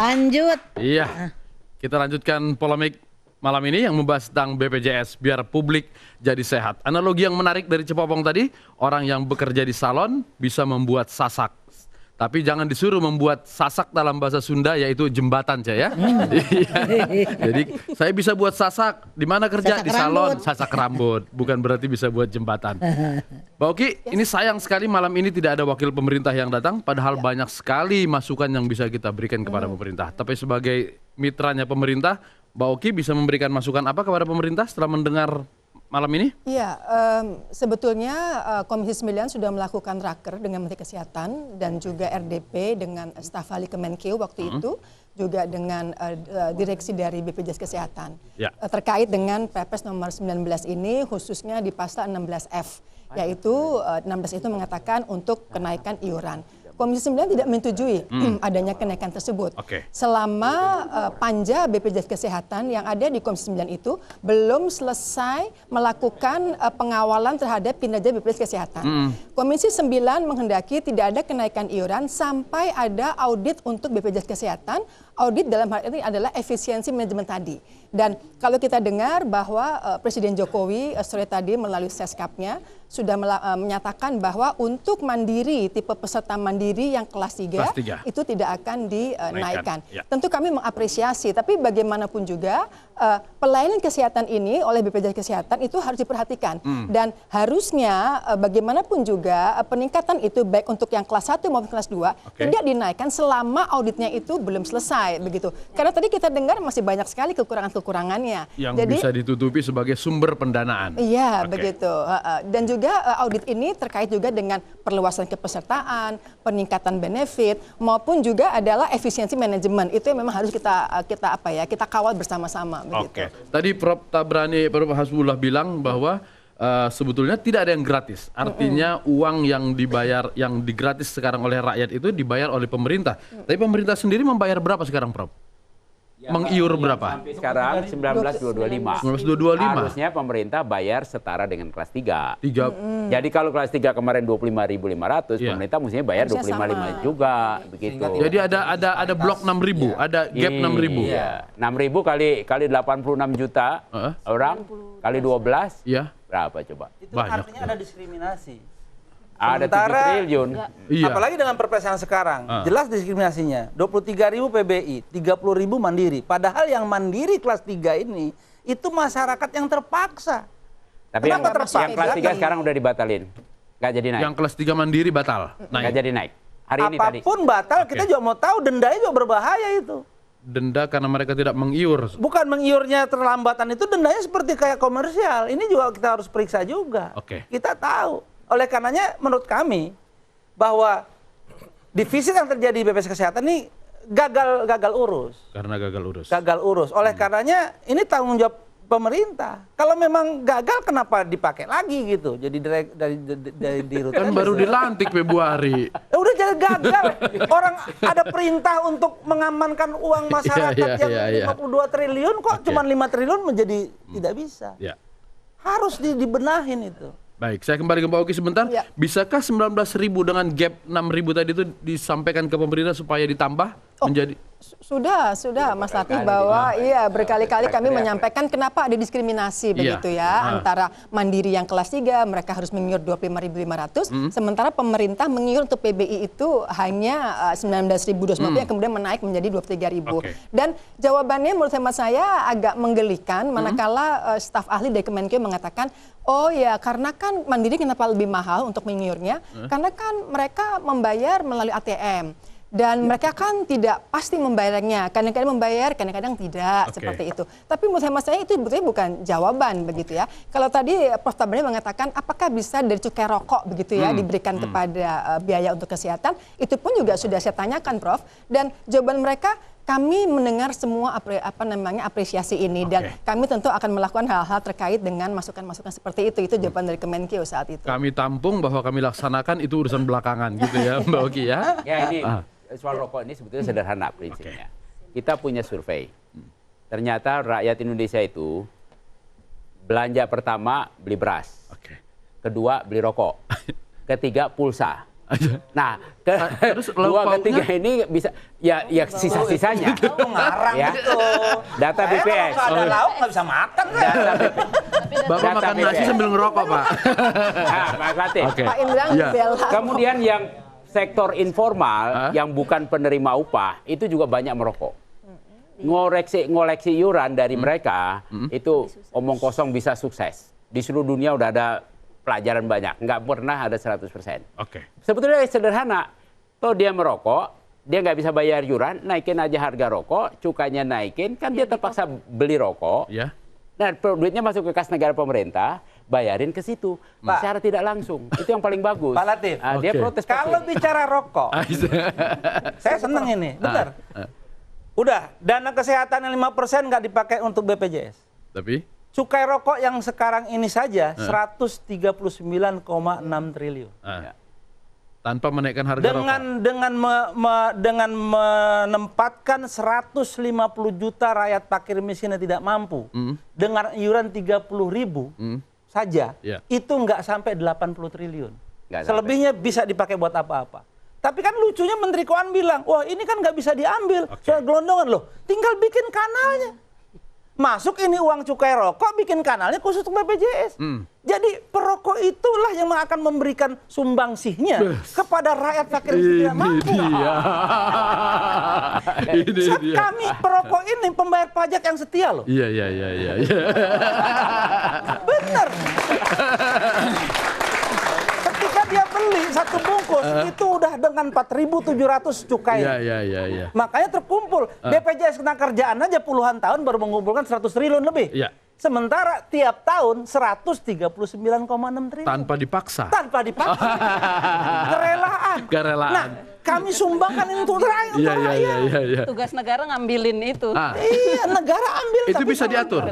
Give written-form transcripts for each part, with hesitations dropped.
Lanjut. Iya, kita lanjutkan polemik malam ini yang membahas tentang BPJS biar publik jadi sehat. Analogi yang menarik dari Cepopong tadi, orang yang bekerja di salon bisa membuat sasak. Tapi jangan disuruh membuat sasak dalam bahasa Sunda, yaitu jembatan, ya. Jadi saya bisa buat sasak. Di mana kerja? Sasak di salon, rambut. sasak rambut. Bukan berarti bisa buat jembatan. Mbak Oki, ini sayang sekali malam ini tidak ada wakil pemerintah yang datang. Padahal banyak sekali masukan yang bisa kita berikan kepada pemerintah. Tapi sebagai mitranya pemerintah, Mbak Oki bisa memberikan masukan apa kepada pemerintah setelah mendengar malam ini? Iya, sebetulnya Komisi 9 sudah melakukan raker dengan Menteri Kesehatan dan juga RDP dengan staf ahli Kemenkeu waktu itu, juga dengan direksi dari BPJS Kesehatan. Ya. Terkait dengan Perpres nomor 19 ini khususnya di pasal 16F, yaitu 16 itu mengatakan untuk kenaikan iuran. Komisi 9 tidak menyetujui adanya kenaikan tersebut. Oke. Selama panja BPJS Kesehatan yang ada di Komisi 9 itu belum selesai melakukan pengawalan terhadap kinerja BPJS Kesehatan. Komisi 9 menghendaki tidak ada kenaikan iuran sampai ada audit untuk BPJS Kesehatan. Audit dalam hal ini adalah efisiensi manajemen tadi. Dan kalau kita dengar bahwa Presiden Jokowi sore tadi melalui Seskapnya sudah menyatakan bahwa untuk mandiri, tipe peserta mandiri yang kelas 3 itu tidak akan dinaikkan. Ya. Tentu kami mengapresiasi, tapi bagaimanapun juga pelayanan kesehatan ini oleh BPJS Kesehatan itu harus diperhatikan. Dan harusnya bagaimanapun juga peningkatan itu baik untuk yang kelas 1 maupun kelas 2 tidak dinaikkan selama auditnya itu belum selesai begitu. Karena tadi kita dengar masih banyak sekali kekurangannya. Yang Jadi, bisa ditutupi sebagai sumber pendanaan. iya, begitu. Dan juga audit ini terkait juga dengan perluasan kepesertaan, peningkatan benefit, maupun juga adalah efisiensi manajemen. Itu yang memang harus kita kawal bersama-sama. Oke. Tadi Prof. Tabrani, Prof. Hasbullah bilang bahwa sebetulnya tidak ada yang gratis. Artinya uang yang dibayar, yang digratis sekarang oleh rakyat itu dibayar oleh pemerintah. Tapi pemerintah sendiri membayar berapa sekarang, Prof? Mengiur berapa? Sampai sekarang 19.225. 19.225. Harusnya pemerintah bayar setara dengan kelas 3. Jadi kalau kelas 3 kemarin 25.500, pemerintah mestinya bayar 25.500 juga begitu. Jadi ada blok 6.000, ada gap 6.000. Iya. 6.000 kali 86 juta orang kali 12. Iya. Berapa coba? Itu Banyak. artinya ada diskriminasi. Ada 7 triliun. Iya. Apalagi dengan perpres yang sekarang, jelas diskriminasinya. 23.000 PBI, 30.000 mandiri. Padahal yang mandiri kelas 3 ini, itu masyarakat yang terpaksa. Tapi yang Kenapa terpaksa? kelas 3 sekarang udah dibatalin. Nggak jadi naik. Yang kelas 3 mandiri batal. Nggak jadi naik. Hari ini tadi. Apapun batal, kita juga mau tahu dendanya juga berbahaya itu. Denda karena mereka tidak mengiur. Bukan mengiurnya terlambatan itu, dendanya seperti kayak komersial. Ini juga kita harus periksa juga. Oke. Kita tahu. Oleh karenanya menurut kami bahwa defisit yang terjadi di BPJS Kesehatan ini gagal urus. Karena gagal urus. Gagal urus. Oleh karenanya ini tanggung jawab pemerintah. Kalau memang gagal kenapa dipakai lagi gitu? Jadi dari dirut. Kan baru dilantik Februari. Udah jangan gagal. Orang ada perintah untuk mengamankan uang masyarakat yang 52 triliun kok cuma 5 triliun menjadi tidak bisa. Ya. Harus dibenahin itu. Baik, saya kembali ke Mbak Oki sebentar. Ya. Bisakah 19.000 dengan gap 6.000 tadi itu disampaikan ke pemerintah supaya ditambah menjadi? Sudah Mas Latif, bahwa berkali-kali kami menyampaikan kenapa ada diskriminasi begitu ya antara mandiri yang kelas 3 mereka harus mengiur 25.500 sementara pemerintah mengiur untuk PBI itu hanya 19.250 yang kemudian menaik menjadi 23.000. Dan jawabannya menurut hemat saya agak menggelikan manakala staf ahli dari Kemenkeu mengatakan oh ya karena kan mandiri kenapa lebih mahal untuk mengiurnya karena kan mereka membayar melalui ATM. Dan mereka kan tidak pasti membayarnya, kadang-kadang membayar, kadang-kadang tidak, seperti itu. Tapi menurut hemat saya itu sebetulnya bukan jawaban begitu ya. Kalau tadi Prof. Tabrani mengatakan apakah bisa dari cukai rokok begitu ya diberikan kepada biaya untuk kesehatan, itu pun juga sudah saya tanyakan Prof. Dan jawaban mereka kami mendengar semua apresiasi ini dan kami tentu akan melakukan hal-hal terkait dengan masukan-masukan seperti itu. Itu jawaban dari Kemenkeu saat itu. Kami tampung bahwa kami laksanakan itu urusan belakangan gitu ya Mbak Oki ya. Ya ini soal rokok ini sebetulnya sederhana prinsipnya. Kita punya survei. Ternyata rakyat Indonesia itu belanja pertama beli beras. Kedua beli rokok. Ketiga pulsa. Nah, terus dua lauk ketiga pauknya? ini bisa ya sisa-sisanya. Itu ngarang Ya. gitu. Data Saya BPS. kalau nggak ada lauk nggak bisa makan. Kan? Bapak Data makan nasi BPS. sambil ngerokok, Pak. Nah, Mas Latif. Oke. Pak Indra Iya. bela. Kemudian yang sektor informal yang bukan penerima upah itu juga banyak merokok. Ngoleksi iuran dari mereka itu omong kosong bisa sukses. Di seluruh dunia udah ada pelajaran banyak, nggak pernah ada 100%. Oke. Sebetulnya sederhana. Toh dia merokok, dia nggak bisa bayar iuran, naikin aja harga rokok, cukanya naikin, kan dia terpaksa beli rokok. Ya. Nah, duitnya masuk ke kas negara pemerintah, bayarin ke situ secara tidak langsung. Itu yang paling bagus. Pak Latif. Dia Oke. protes. Kalau bicara rokok, saya seneng ini, benar. Udah, dana kesehatan yang 5% nggak dipakai untuk BPJS. Tapi Cukai rokok yang sekarang ini saja 139,6 triliun. tanpa menaikkan harga rokok. Dengan menempatkan 150 juta rakyat fakir miskin yang tidak mampu dengan iuran 30.000 saja, itu nggak sampai 80 triliun. Selebihnya bisa dipakai buat apa-apa. Tapi kan lucunya Menteri Keuangan bilang, wah ini kan nggak bisa diambil, soal gelondongan loh. Tinggal bikin kanalnya. Masuk ini uang cukai rokok, bikin kanalnya khusus untuk BPJS. Jadi perokok itulah yang akan memberikan sumbangsihnya kepada rakyat fakir yang tidak mampu. Kami perokok ini pembayar pajak yang setia loh. Iya. Bener. Ketika dia beli satu bungkus itu udah dengan 4.700 cukai. Iya. Makanya terkumpul. BPJS Ketenagakerjaan aja puluhan tahun baru mengumpulkan 100 triliun lebih. Iya. Sementara tiap tahun 139,6 triliun. Tanpa dipaksa. Tanpa dipaksa. Kerelaan. Nah, kami sumbangkan ini untuk rakyat. Iya. Tugas negara ngambilin itu. Iya, negara ambil. Itu tapi bisa diatur?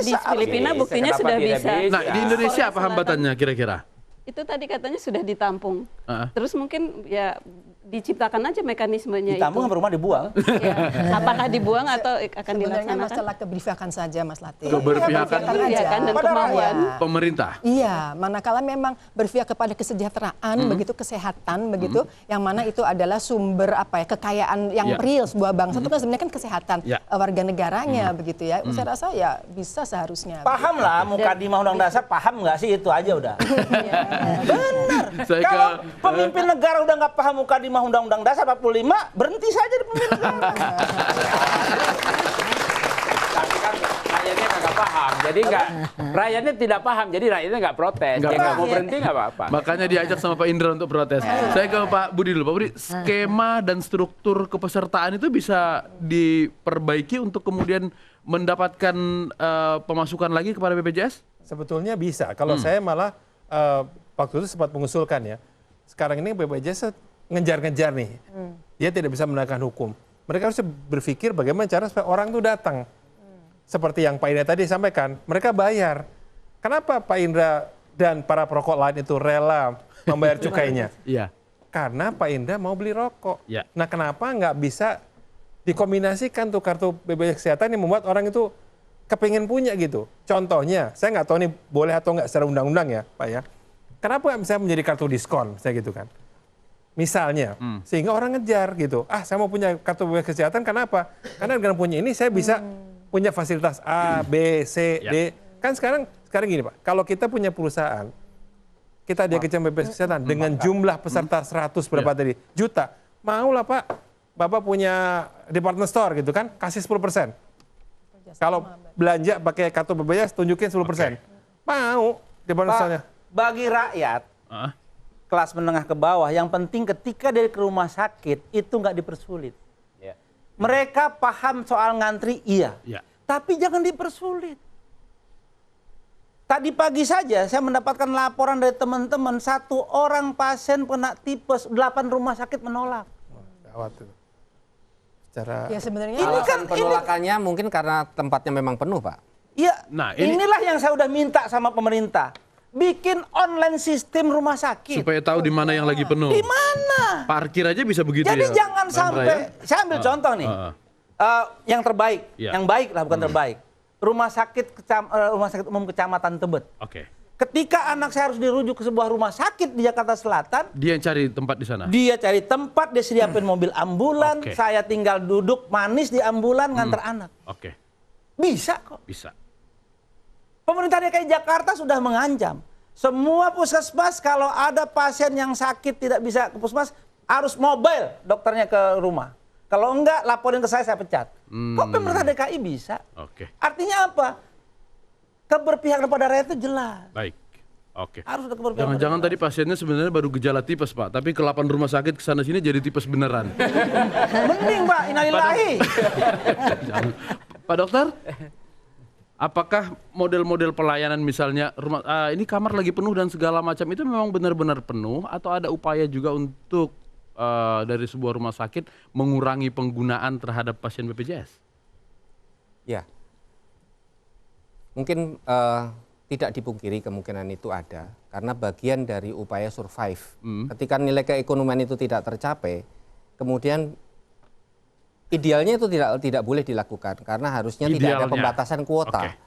Di Filipina buktinya Kenapa sudah tidak bisa. Nah, di Indonesia apa hambatannya kira-kira? Itu tadi katanya sudah ditampung. Terus mungkin ya diciptakan aja mekanismenya ditampung itu. sampai rumah dibuang. Ya. Apakah dibuang atau akan Sebenarnya dilaksanakan? masalah keberpihakan saja, Mas Latif. Keberpihakan Keberpihakan dan Pada kemauan. rakyat. Pemerintah. Iya, manakala memang berpihak kepada kesejahteraan, begitu kesehatan, begitu, yang mana itu adalah sumber kekayaan yang real sebuah bangsa itu kan sebenarnya kan kesehatan warga negaranya, begitu ya. Saya rasa ya bisa seharusnya. Paham lah, Mukadimah Undang Dasar paham nggak sih itu aja udah. Benar. Kalau pemimpin negara udah nggak paham Mukadimah Undang-Undang Dasar 45, berhenti saja di pemimpin negara. Tapi kan rakyatnya nggak paham, jadi rakyatnya tidak paham, jadi rakyatnya nggak protes. Dia nggak mau berhenti nggak apa-apa. Makanya diajak sama Pak Indra untuk protes. Saya ke Pak Budi dulu. Pak Budi, skema dan struktur kepesertaan itu bisa diperbaiki untuk kemudian mendapatkan pemasukan lagi kepada BPJS? Sebetulnya bisa. Kalau saya malah waktu itu sempat mengusulkan ya. Sekarang ini BPJS ngejar-ngejar nih. Dia tidak bisa menegakkan hukum. Mereka harus berpikir bagaimana cara supaya orang itu datang. Seperti yang Pak Indra tadi sampaikan, mereka bayar. Kenapa Pak Indra dan para perokok lain itu rela membayar cukainya? Iya. Karena Pak Indra mau beli rokok. Ya. Nah, kenapa nggak bisa dikombinasikan tuh kartu BPJS Kesehatan yang membuat orang itu kepingin punya gitu. Contohnya, saya nggak tahu nih boleh atau nggak secara undang-undang ya Pak ya. Kenapa nggak bisa menjadi kartu diskon, saya gitu kan. Misalnya, sehingga orang ngejar gitu. Saya mau punya kartu BPJS Kesehatan, kenapa? Karena dengan punya ini saya bisa punya fasilitas A, B, C, D. Kan sekarang gini Pak, kalau kita punya perusahaan, kita diajukan BPJS Kesehatan dengan jumlah peserta 100 berapa tadi? Juta. Maulah Pak, Bapak punya department store gitu kan, kasih 10%. Kalau belanja pakai kartu BPJS, tunjukin 10%. Mau department store-nya. Bagi rakyat, kelas menengah ke bawah, yang penting ketika dari ke rumah sakit, itu nggak dipersulit. Mereka paham soal ngantri, iya. Tapi jangan dipersulit. Tadi pagi saja saya mendapatkan laporan dari teman-teman, 1 orang pasien kena tipes, 8 rumah sakit menolak. Gawat itu. Secara Ya sebenarnya Alasan penolakannya mungkin karena tempatnya memang penuh, Pak. Iya, Nah, ini- inilah yang saya udah minta sama pemerintah. Bikin online sistem rumah sakit. Supaya tahu di mana yang lagi penuh. Di mana? Parkir aja bisa begitu Jadi ya. jangan Pak Indra, sampai, ya? saya ambil contoh nih, yang terbaik, Iya. yang baik lah bukan terbaik. Rumah sakit umum Kecamatan Tebet. Oke. Ketika anak saya harus dirujuk ke sebuah rumah sakit di Jakarta Selatan, Dia yang cari tempat di sana. dia cari tempat, dia siapin mobil ambulan, Oke. saya tinggal duduk manis di ambulan nganter anak. Oke, Bisa kok. bisa. Pemerintah DKI Jakarta sudah mengancam. Semua puskesmas kalau ada pasien yang sakit tidak bisa ke puskesmas, harus mobile dokternya ke rumah. Kalau enggak, laporin ke saya pecat. Kok pemerintah DKI bisa? Oke, Artinya apa? Keberpihakan kepada rakyat itu jelas. baik. Oke. Harus ada keberpihakan. Jangan-jangan tadi pasiennya sebenarnya baru gejala tipes, Pak. Tapi ke 8 rumah sakit kesana sini jadi tipes beneran. Mending Pak, innalillahi. Jangan. Pak Dokter, apakah model-model pelayanan misalnya ini kamar lagi penuh dan segala macam itu memang benar-benar penuh atau ada upaya juga untuk dari sebuah rumah sakit mengurangi penggunaan terhadap pasien BPJS? Ya. Mungkin tidak dipungkiri kemungkinan itu ada karena bagian dari upaya survive. Ketika nilai keekonomian itu tidak tercapai, kemudian idealnya itu tidak boleh dilakukan karena harusnya tidak ada pembatasan kuota. Oke.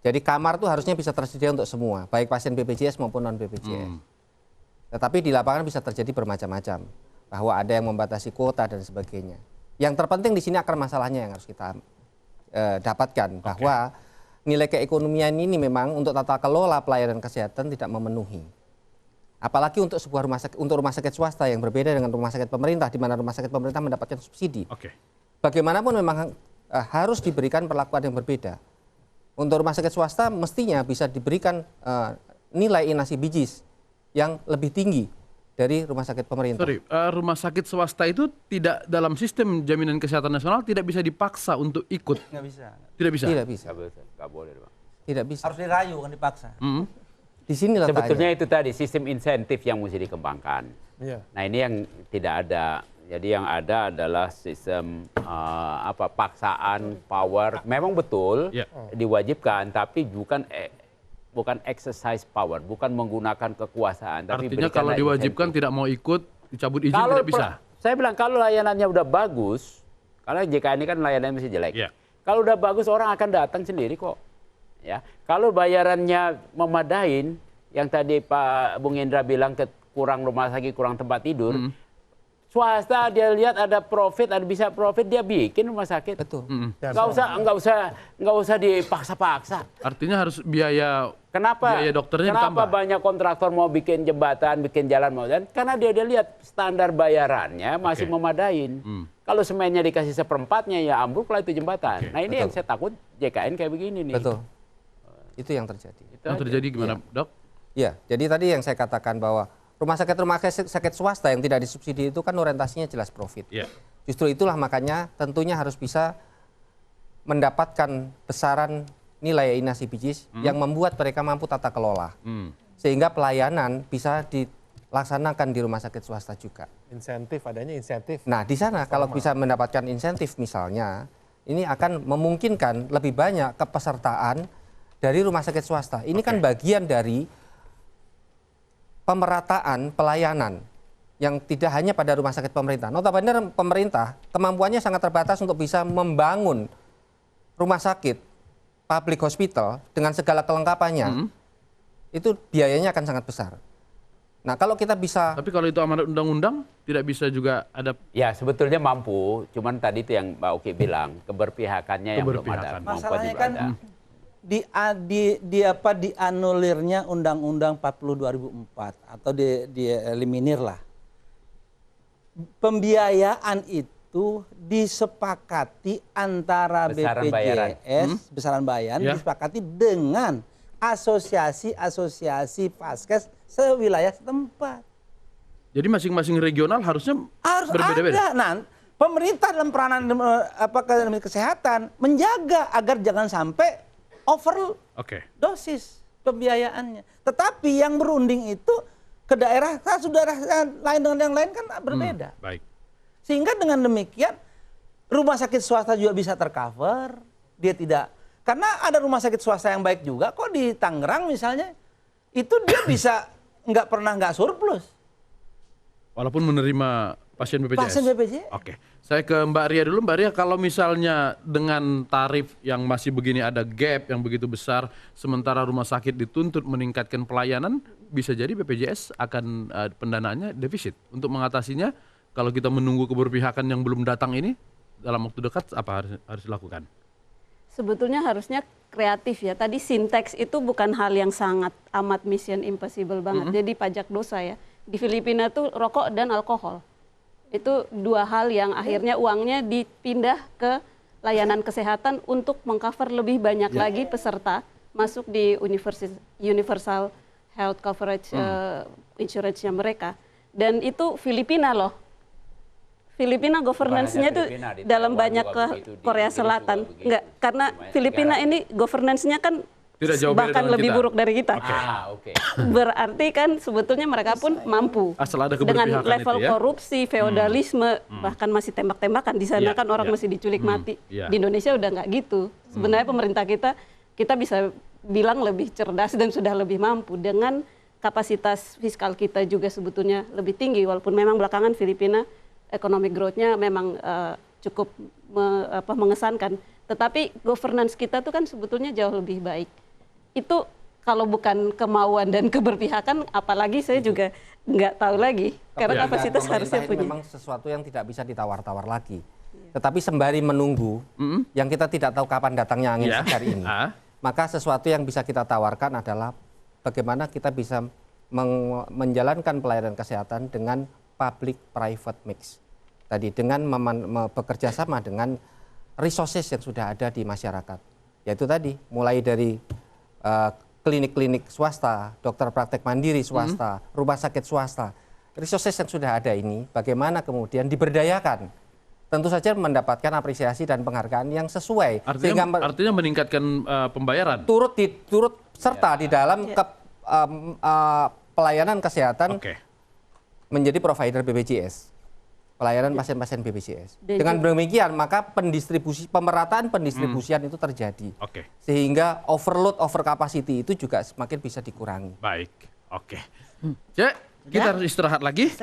Jadi kamar itu harusnya bisa tersedia untuk semua, baik pasien BPJS maupun non BPJS. Tetapi di lapangan bisa terjadi bermacam-macam, bahwa ada yang membatasi kuota dan sebagainya. Yang terpenting di sini akar masalahnya yang harus kita dapatkan, bahwa nilai keekonomian ini memang untuk tata kelola pelayanan kesehatan tidak memenuhi. Apalagi untuk sebuah rumah sakit swasta yang berbeda dengan rumah sakit pemerintah, di mana rumah sakit pemerintah mendapatkan subsidi. Oke. Bagaimanapun memang harus diberikan perlakuan yang berbeda. Untuk rumah sakit swasta mestinya bisa diberikan nilai inasi bijis yang lebih tinggi dari rumah sakit pemerintah. Sorry, rumah sakit swasta itu tidak dalam sistem jaminan kesehatan nasional tidak bisa dipaksa untuk ikut. Nggak bisa. Tidak bisa. Tidak bisa. Nggak boleh, Bang. Tidak bisa. Harus dirayu, kan dipaksa. Di sini letaknya. Sebetulnya itu tadi sistem insentif yang mesti dikembangkan. Iya. Nah ini yang tidak ada. Jadi yang ada adalah sistem paksaan, power. Memang betul diwajibkan, tapi bukan exercise power, bukan menggunakan kekuasaan. Tapi Artinya kalau diwajibkan tidak mau ikut, dicabut izin tidak bisa. Saya bilang kalau layanannya udah bagus, karena JKN ini kan layanannya masih jelek. Iya. Kalau udah bagus orang akan datang sendiri kok. Ya, kalau bayarannya memadain, yang tadi Pak Bung Indra bilang kurang rumah sakit, kurang tempat tidur. Swasta dia lihat ada profit, ada bisa profit, dia bikin rumah sakit. Betul. Nggak usah dipaksa-paksa. Artinya harus biaya biaya dokternya Kenapa ditambah. banyak kontraktor mau bikin jembatan, bikin jalan mau dan karena dia lihat standar bayarannya masih memadain. Kalau semennya dikasih seperempatnya ya ambruklah itu jembatan. Nah ini yang saya takut JKN kayak begini nih. Betul. Itu yang terjadi. Yang terjadi gimana, Dok? Ya, jadi tadi yang saya katakan bahwa rumah sakit swasta yang tidak disubsidi itu kan orientasinya jelas profit. Iya. Justru itulah makanya tentunya harus bisa mendapatkan besaran nilai inasi bijis yang membuat mereka mampu tata kelola. Sehingga pelayanan bisa dilaksanakan di rumah sakit swasta juga. Insentif, adanya insentif. Nah, di sana kalau bisa mendapatkan insentif misalnya, ini akan memungkinkan lebih banyak kepesertaan dari rumah sakit swasta. Ini kan bagian dari pemerataan pelayanan yang tidak hanya pada rumah sakit pemerintah. Notabene pemerintah kemampuannya sangat terbatas untuk bisa membangun rumah sakit public hospital dengan segala kelengkapannya. Itu biayanya akan sangat besar. Nah, kalau kita bisa... Tapi kalau itu amanat undang-undang tidak bisa juga ada... Ya sebetulnya mampu, cuman tadi itu yang Mbak Uki bilang keberpihakannya yang belum ada. Masalahnya kan dianulirnya Undang-Undang 40 2004 atau dieliminir lah. Pembiayaan itu disepakati antara BPJS, besaran bayaran disepakati dengan asosiasi Vaskes sewilayah setempat. Jadi masing-masing regional harus berbeda-beda. Nah, pemerintah dalam peranan kesehatan menjaga agar jangan sampai dosis pembiayaannya. Tetapi yang berunding itu ke daerah, saudara lain dengan yang lain kan berbeda. Baik. Sehingga dengan demikian rumah sakit swasta juga bisa tercover. Dia tidak, karena ada rumah sakit swasta yang baik juga kok di Tangerang misalnya, itu dia bisa nggak surplus. Walaupun menerima Pasien BPJS. Pasien BPJS. Oke, saya ke Mbak Ria dulu. Mbak Ria, kalau misalnya dengan tarif yang masih begini ada gap yang begitu besar, sementara rumah sakit dituntut meningkatkan pelayanan, bisa jadi BPJS akan pendanaannya defisit. Untuk mengatasinya, kalau kita menunggu keberpihakan yang belum datang ini, dalam waktu dekat apa harus dilakukan? Sebetulnya harusnya kreatif ya. Tadi sinteks itu bukan hal yang sangat amat mission impossible banget. Jadi pajak dosa ya. Di Filipina tuh rokok dan alkohol. Itu dua hal yang akhirnya uangnya dipindah ke layanan kesehatan untuk mengcover lebih banyak lagi peserta masuk di universal health coverage insurance-nya mereka. Dan itu Filipina loh. Filipina governance-nya itu dalam banyak ke Korea Selatan. Enggak, karena Filipina ini governance-nya kan bahkan lebih buruk dari kita. Berarti kan sebetulnya mereka pun mampu. Asal ada dengan level itu ya? korupsi, feodalisme, bahkan masih tembak-tembakan. Di sana kan orang masih diculik mati. Di Indonesia udah nggak gitu. Sebenarnya pemerintah kita bisa bilang lebih cerdas dan sudah lebih mampu. Dengan kapasitas fiskal kita juga sebetulnya lebih tinggi. Walaupun memang belakangan Filipina economic growth-nya memang cukup mengesankan. Tetapi governance kita tuh kan sebetulnya jauh lebih baik. Itu kalau bukan kemauan dan keberpihakan, apalagi saya juga nggak tahu lagi. Karena kapasitas harusnya punya. Memang sesuatu yang tidak bisa ditawar-tawar lagi. Tetapi sembari menunggu, yang kita tidak tahu kapan datangnya angin segar ini, maka sesuatu yang bisa kita tawarkan adalah bagaimana kita bisa menjalankan pelayanan kesehatan dengan public-private mix. Tadi dengan bekerja sama dengan resources yang sudah ada di masyarakat. Yaitu tadi, mulai dari klinik-klinik swasta, dokter praktek mandiri swasta, rumah sakit swasta. Resources yang sudah ada ini, bagaimana kemudian diberdayakan. Tentu saja mendapatkan apresiasi dan penghargaan yang sesuai. Artinya meningkatkan pembayaran? Turut serta di dalam pelayanan kesehatan menjadi provider BPJS. Pelayanan pasien-pasien BPJS. Dengan demikian maka pemerataan pendistribusian itu terjadi. Sehingga overload, overcapacity itu juga semakin bisa dikurangi. Baik, oke. Cek, kita harus istirahat lagi?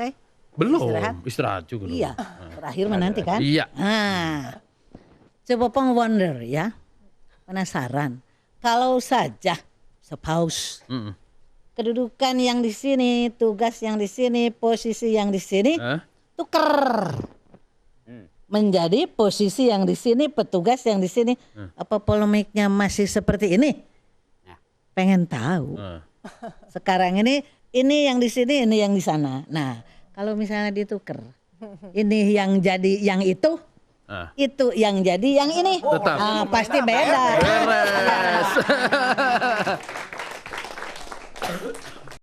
Belum, istirahat juga. Iya, terakhir menanti kan? Iya. Nah, coba wonder ya, penasaran. Kalau saja, suppose, kedudukan yang di sini, tugas yang di sini, posisi yang di sini, tuker menjadi posisi yang di sini, petugas yang di sini. Apa polemiknya masih seperti ini? Pengen tahu. Sekarang ini yang di sini, ini yang di sana. Nah, kalau misalnya ditukar, ini yang jadi yang itu yang jadi yang ini, pasti beda. Beres.